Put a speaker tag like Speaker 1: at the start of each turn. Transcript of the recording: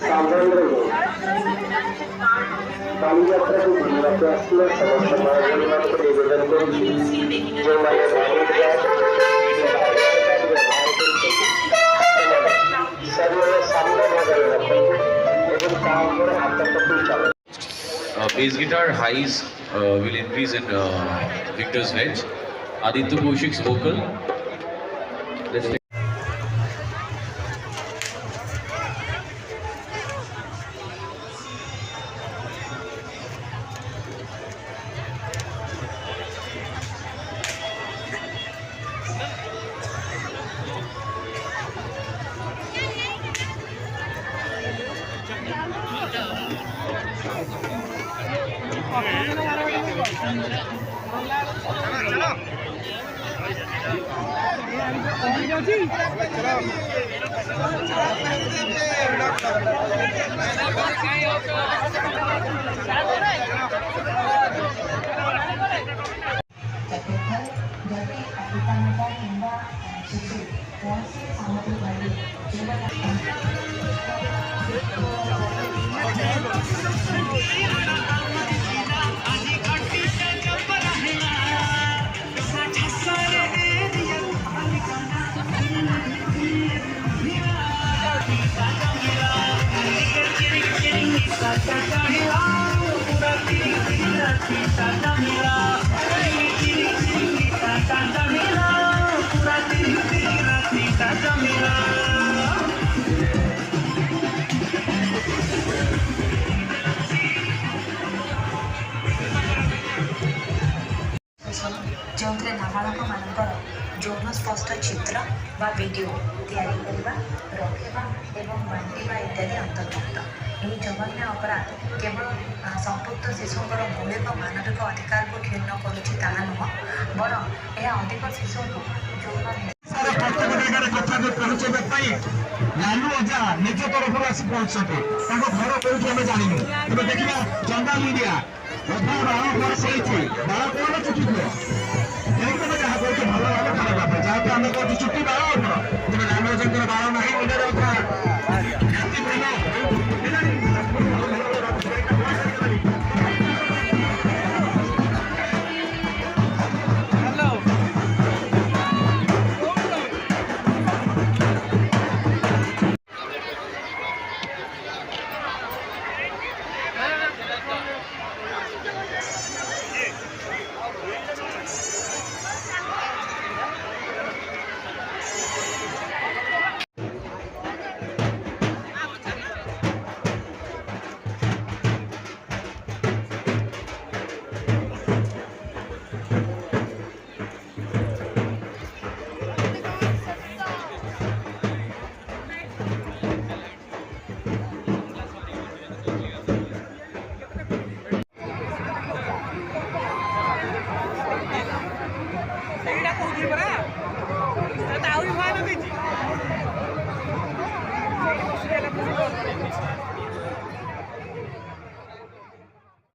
Speaker 1: सावधान रहो। बालीयात्रा को बुलाते असले समस्त महाजनों को निवेदन करूँगी जो मैंने Bharat
Speaker 2: bass guitar highs will increase in Victor's wedge. Aditya Kaushik's vocal. Let's take
Speaker 3: जो नाबालक मानकर यौन स्पष्ट चित्र बा वीडियो तैयारी करने रखा एवं बांटा इत्यादि अंतर्भुक्त यह जघन्य अपराध केवल संपुक्त शिशुंर मौलिक मानविक अधिकार को क्षुण्ण करुच्ची नुह बर यह अधिक शिशु
Speaker 4: लालू अजा निज तरफ आसी पहुंचते घर कौन आम जानू तेज देखा चंदा मीडिया अधा बाण पर सही बाण कौन चुटी जहाँ कहे भल भाव खराब जहाँ आम कहे चुटी बाण